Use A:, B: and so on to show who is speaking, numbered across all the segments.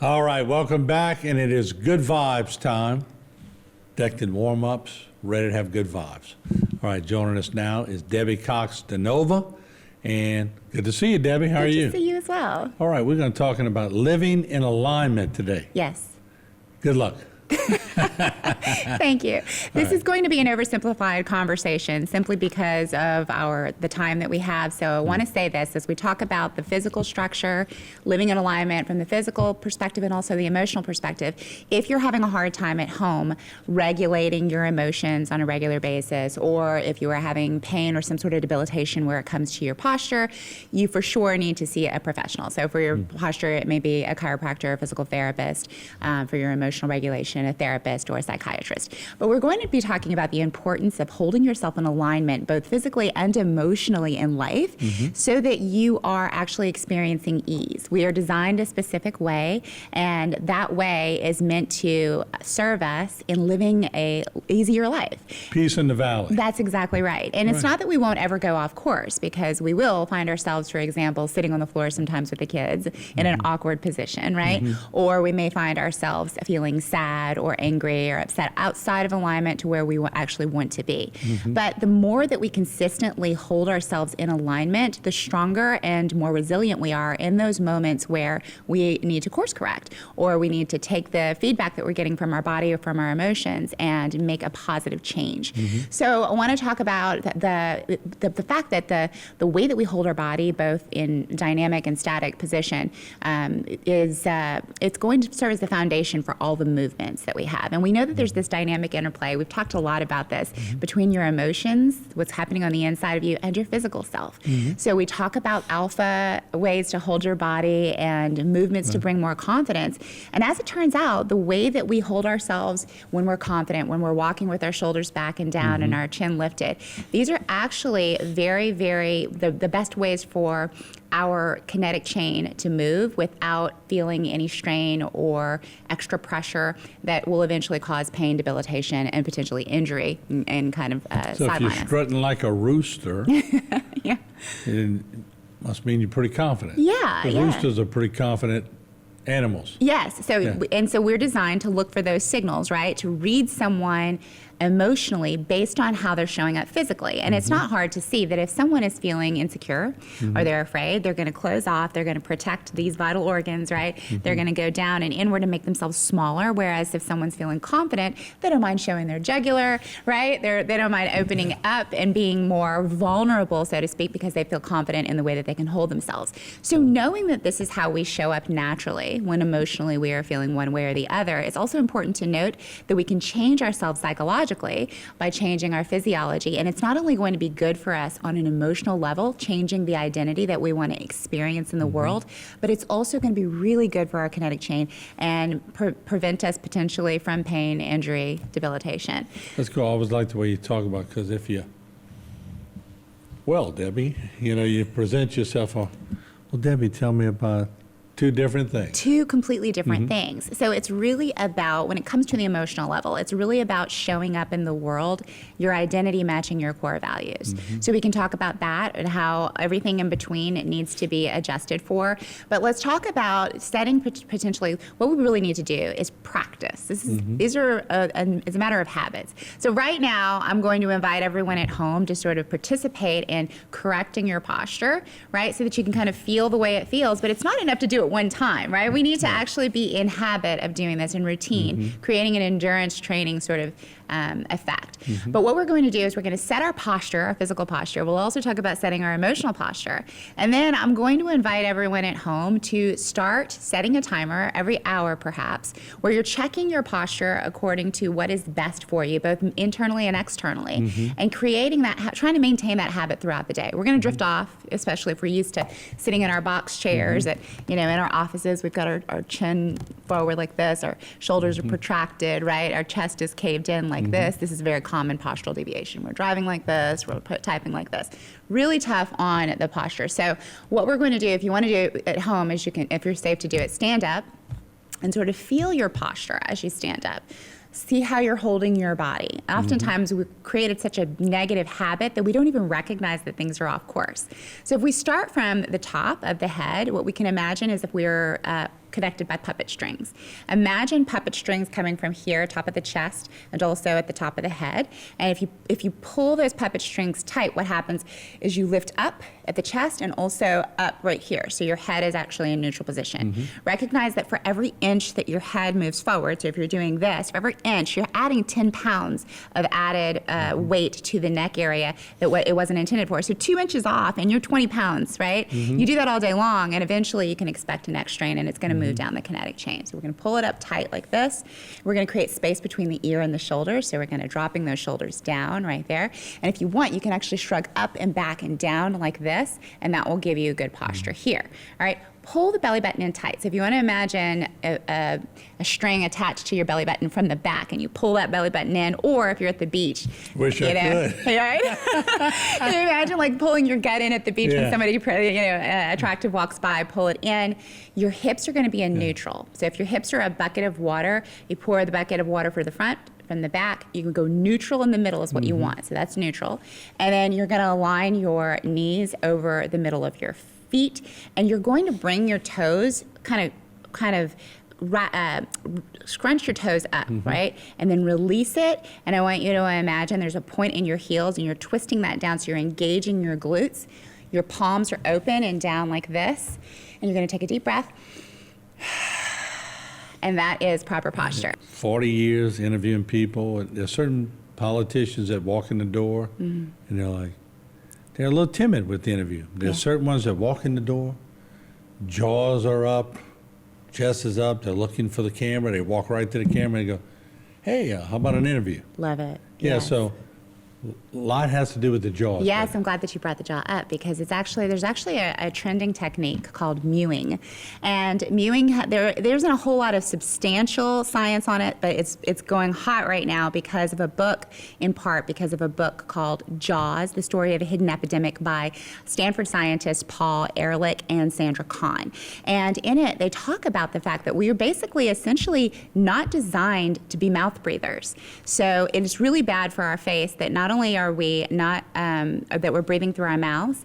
A: All right, welcome back, and it is good vibes time. Decked in warm-ups, ready to have good vibes. All right, joining us now is Debbie Cox-DeNova, and good to see you, Debbie. How are you?
B: Good to see you as well.
A: All right, we're going to be talking about living in alignment today.
B: Yes.
A: Good luck.
B: Thank you. This is going to be an oversimplified conversation simply because of the time that we have. So I want to say this as we talk about the physical structure, living in alignment from the physical perspective and also the emotional perspective. If you're having a hard time at home regulating your emotions on a regular basis, or if you are having pain or some sort of debilitation where it comes to your posture, you for sure need to see a professional. So for your posture, it may be a chiropractor, a physical therapist. For your emotional regulation, a therapist or a psychiatrist. But we're going to be talking about the importance of holding yourself in alignment both physically and emotionally in life so that you are actually experiencing ease. We are designed a specific way, and that way is meant to serve us in living a easier life.
A: Peace in the valley.
B: That's exactly right. And it's not that we won't ever go off course, because we will find ourselves, for example, sitting on the floor sometimes with the kids in an awkward position, right? Or we may find ourselves feeling sad or angry or upset outside of alignment to where we actually want to be. But the more that we consistently hold ourselves in alignment, the stronger and more resilient we are in those moments where we need to course correct, or we need to take the feedback that we're getting from our body or from our emotions and make a positive change. So I want to talk about the fact that the way that we hold our body, both in dynamic and static position, it's going to serve as the foundation for all the movements that we have. And we know that there's this dynamic interplay. We've talked a lot about this between your emotions, what's happening on the inside of you, and your physical self. So we talk about alpha ways to hold your body and movements to bring more confidence. And as it turns out, the way that we hold ourselves when we're confident, when we're walking with our shoulders back and down and our chin lifted, these are actually very, very the best ways for our kinetic chain to move without feeling any strain or extra pressure that will eventually cause pain, debilitation, and potentially injury and kind of
A: So if you're strutting like a rooster,
B: yeah.
A: it must mean you're pretty confident.
B: Yeah,
A: The roosters are pretty confident animals.
B: Yes. So and so we're designed to look for those signals, right? To read someone emotionally based on how they're showing up physically. And it's not hard to see that if someone is feeling insecure or they're afraid, they're going to close off, they're going to protect these vital organs, right? They're going to go down and inward and make themselves smaller. Whereas if someone's feeling confident, they don't mind showing their jugular, right? They don't mind opening up and being more vulnerable, so to speak, because they feel confident in the way that they can hold themselves. So knowing that this is how we show up naturally when emotionally we are feeling one way or the other, it's also important to note that we can change ourselves psychologically by changing our physiology. And it's not only going to be good for us on an emotional level, changing the identity that we want to experience in the world, but it's also going to be really good for our kinetic chain and prevent us potentially from pain, injury, debilitation.
A: That's cool. I always like the way you talk about, because if you, well, Debbie, you present yourself on, well, Debbie, tell me about two different things.
B: Two completely different things. So it's really about, when it comes to the emotional level, it's really about showing up in the world, your identity matching your core values. So we can talk about that and how everything in between needs to be adjusted for. But let's talk about setting potentially, what we really need to do is practice. These are, it's a matter of habits. So right now, I'm going to invite everyone at home to sort of participate in correcting your posture, right? So that you can kind of feel the way it feels, but it's not enough to do it one time, right? We need to actually be in habit of doing this in routine, creating an endurance training sort of effect. But what we're going to do is we're going to set our posture, our physical posture. We'll also talk about setting our emotional posture. And then I'm going to invite everyone at home to start setting a timer every hour perhaps, where you're checking your posture according to what is best for you, both internally and externally, and creating that, trying to maintain that habit throughout the day. We're going to drift off, especially if we're used to sitting in our box chairs at, in our offices. We've got our chin forward like this, our shoulders are protracted, right? Our chest is caved in like this. This is a very common postural deviation. We're driving like this, we're typing like this. Really tough on the posture. So what we're going to do, if you want to do it at home, is you can, if you're safe to do it, stand up and sort of feel your posture as you stand up. See how you're holding your body. Oftentimes we've created such a negative habit that we don't even recognize that things are off course. So if we start from the top of the head, what we can imagine is if we're connected by puppet strings. Imagine puppet strings coming from here, top of the chest, and also at the top of the head. And if you pull those puppet strings tight, what happens is you lift up at the chest and also up right here. So your head is actually in neutral position. Recognize that for every inch that your head moves forward, so if you're doing this, for every inch, you're adding 10 pounds of added weight to the neck area that it wasn't intended for. So 2 inches off and you're 20 pounds, right? You do that all day long and eventually you can expect a neck strain and it's gonna move down the kinetic chain. So we're gonna pull it up tight like this. We're gonna create space between the ear and the shoulder. So we're gonna dropping those shoulders down right there. And if you want, you can actually shrug up and back and down like this, and that will give you a good posture here. All right, pull the belly button in tight. So if you want to imagine a string attached to your belly button from the back, and you pull that belly button in, or if you're at the beach,
A: Wish I could.
B: right? Can you imagine like pulling your gut in at the beach when somebody attractive walks by, pull it in. Your hips are going to be in neutral. So if your hips are a bucket of water, you pour the bucket of water for the front. From the back, you can go neutral in the middle is what you want. So that's neutral. And then you're gonna align your knees over the middle of your feet, and you're going to bring your toes kind of scrunch your toes up, right? And then release it. And I want you to imagine there's a point in your heels and you're twisting that down so you're engaging your glutes. Your palms are open and down like this. And you're gonna take a deep breath. And that is proper posture.
A: 40 years interviewing people. There's certain politicians that walk in the door and they're a little timid with the interview. There's certain ones that walk in the door, jaws are up, chest is up, they're looking for the camera, they walk right to the camera and go, hey, how about an interview?
B: Love it.
A: Yeah,
B: Yes.
A: so a lot has to do with the jaws.
B: Yes, I'm glad that you brought the jaw up because there's actually a trending technique called mewing, and mewing there isn't a whole lot of substantial science on it, but it's going hot right now because of a book, in part because of a book called Jaws: The Story of a Hidden Epidemic by Stanford scientists Paul Ehrlich and Sandra Kahn. And in it, they talk about the fact that we are basically essentially not designed to be mouth breathers. So it is really bad for our face that not only are we not, that we're breathing through our mouths,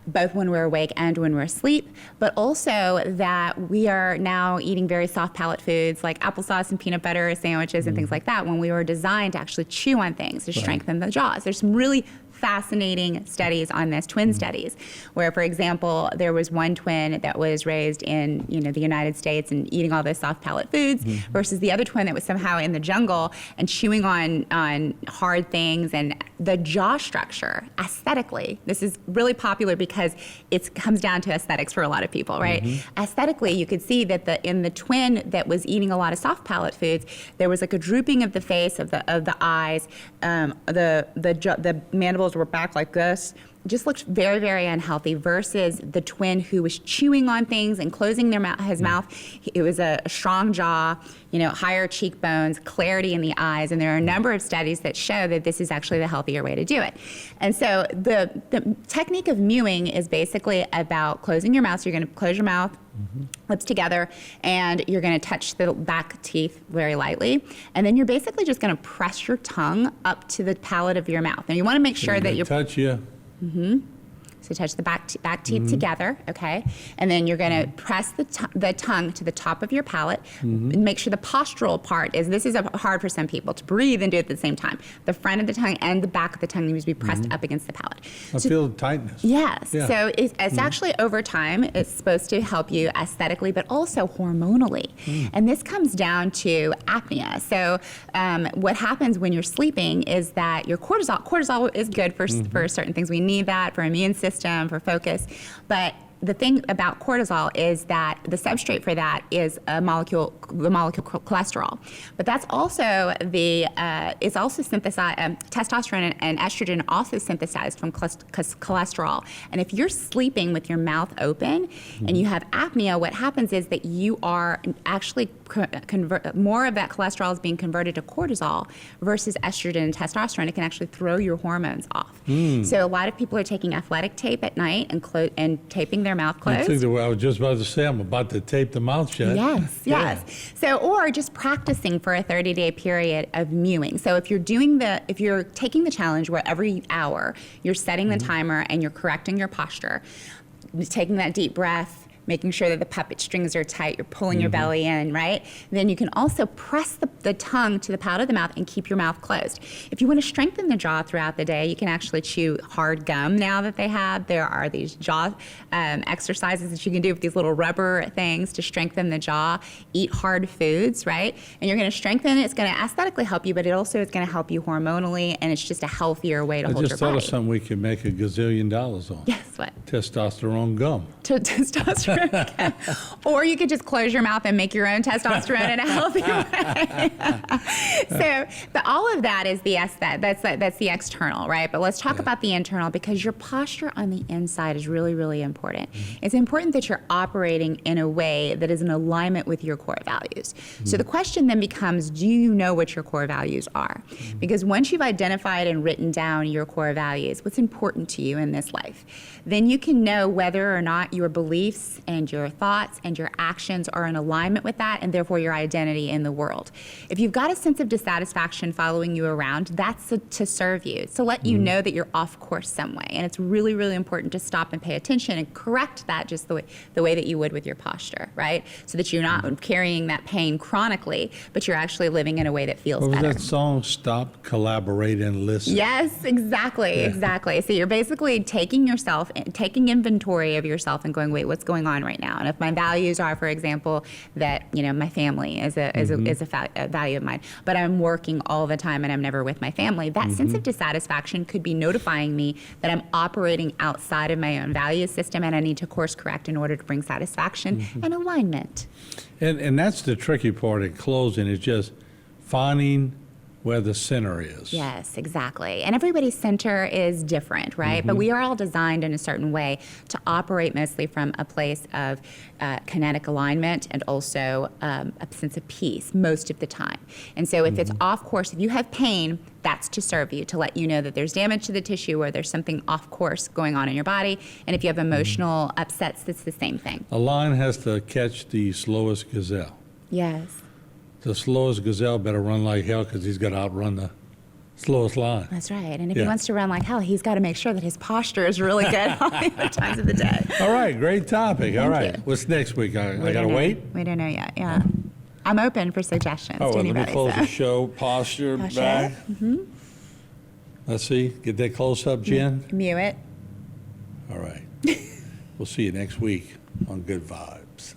B: both when we're awake and when we're asleep, but also that we are now eating very soft palate foods like applesauce and peanut butter sandwiches and things like that when we were designed to actually chew on things to strengthen the jaws. There's some really fascinating studies on this, twin studies, where, for example, there was one twin that was raised in the United States and eating all those soft palate foods versus the other twin that was somehow in the jungle and chewing on hard things. And the jaw structure, aesthetically, this is really popular because it comes down to aesthetics for a lot of people, right? Aesthetically, you could see that in the twin that was eating a lot of soft palate foods, there was like a drooping of the face, of the eyes, the mandibles were back like this. Just looked very, very unhealthy versus the twin who was chewing on things and closing his mouth. It was a strong jaw, higher cheekbones, clarity in the eyes, and there are a number of studies that show that this is actually the healthier way to do it. And so the technique of mewing is basically about closing your mouth. So you're going to close your mouth, lips together, and you're going to touch the back teeth very lightly. And then you're basically just going to press your tongue up to the palate of your mouth. And you want to make sure that you're
A: touch you.
B: So touch the back teeth together, okay? And then you're gonna press the tongue to the top of your palate. And make sure the postural part this is hard for some people to breathe and do it at the same time. The front of the tongue and the back of the tongue needs to be pressed up against the palate.
A: I feel the tightness.
B: Yes,
A: Yeah.
B: so it's actually over time, it's supposed to help you aesthetically, but also hormonally. And this comes down to apnea. So what happens when you're sleeping is that your cortisol is good for certain things. We need that for immune system, for focus, but the thing about cortisol is that the substrate for that is the molecule cholesterol. But that's also it's also synthesized, testosterone and estrogen also synthesized from cholesterol. And if you're sleeping with your mouth open and you have apnea, what happens is that you are actually more of that cholesterol is being converted to cortisol versus estrogen and testosterone. It can actually throw your hormones off. So a lot of people are taking athletic tape at night and taping their mouth closed.
A: I think I was just about to say, I'm about to tape the mouth shut.
B: Yes, yes. So, or just practicing for a 30-day period of mewing. So if you're taking the challenge where every hour you're setting the timer and you're correcting your posture, taking that deep breath, making sure that the puppet strings are tight, you're pulling your belly in, right? Then you can also press the tongue to the palate of the mouth and keep your mouth closed. If you want to strengthen the jaw throughout the day, you can actually chew hard gum now that they have. There are these jaw exercises that you can do with these little rubber things to strengthen the jaw. Eat hard foods, right? And you're going to strengthen it. It's going to aesthetically help you, but it also is going to help you hormonally, and it's just a healthier way to
A: I
B: hold your
A: just thought
B: body.
A: of something we could make $1 gazillion on.
B: Guess what?
A: Testosterone gum.
B: Testosterone. Or you could just close your mouth and make your own testosterone in a healthy way. But all of that is that's the external, right? But let's talk about the internal, because your posture on the inside is really, really important. It's important that you're operating in a way that is in alignment with your core values. So the question then becomes, do you know what your core values are? Because once you've identified and written down your core values, what's important to you in this life, then you can know whether or not your beliefs and your thoughts and your actions are in alignment with that, and therefore your identity in the world. If you've got a sense of dissatisfaction following you around, that's to serve you. It's to let you know that you're off course some way. And it's really, really important to stop and pay attention and correct that just the way that you would with your posture, right? So that you're not carrying that pain chronically, but you're actually living in a way that feels
A: What was
B: better.
A: that song? Stop, collaborate, and listen.
B: Yes, exactly, exactly. So you're basically taking inventory of yourself and going, wait, what's going on right now? And if my values are, for example, that my family is a value of mine, but I'm working all the time and I'm never with my family, that sense of dissatisfaction could be notifying me that I'm operating outside of my own value system, and I need to course correct in order to bring satisfaction and alignment.
A: And that's the tricky part in closing, is just finding where the center is.
B: Yes, exactly. And everybody's center is different, right? But we are all designed in a certain way to operate mostly from a place of kinetic alignment and also a sense of peace most of the time. And so if it's off course, if you have pain, that's to serve you, to let you know that there's damage to the tissue or there's something off course going on in your body. And if you have emotional upsets, it's the same thing.
A: A lion has to catch the slowest gazelle.
B: Yes.
A: The slowest gazelle better run like hell, because he's got to outrun the slowest lion.
B: That's right. And if
A: Yeah.
B: he wants to run like hell, he's got to make sure that his posture is really good all the other times of the day.
A: All right, great topic. All
B: Thank
A: right.
B: you.
A: What's next week? I got to
B: don't know.
A: wait?
B: We don't know yet, yeah. I'm open for suggestions
A: Oh,
B: to
A: well, let me
B: anybody.
A: close
B: so.
A: the show. Posture,
B: Posture.
A: back. Let's see. Get that close up, Jen.
B: Mute it.
A: All right. We'll see you next week on Good Vibes.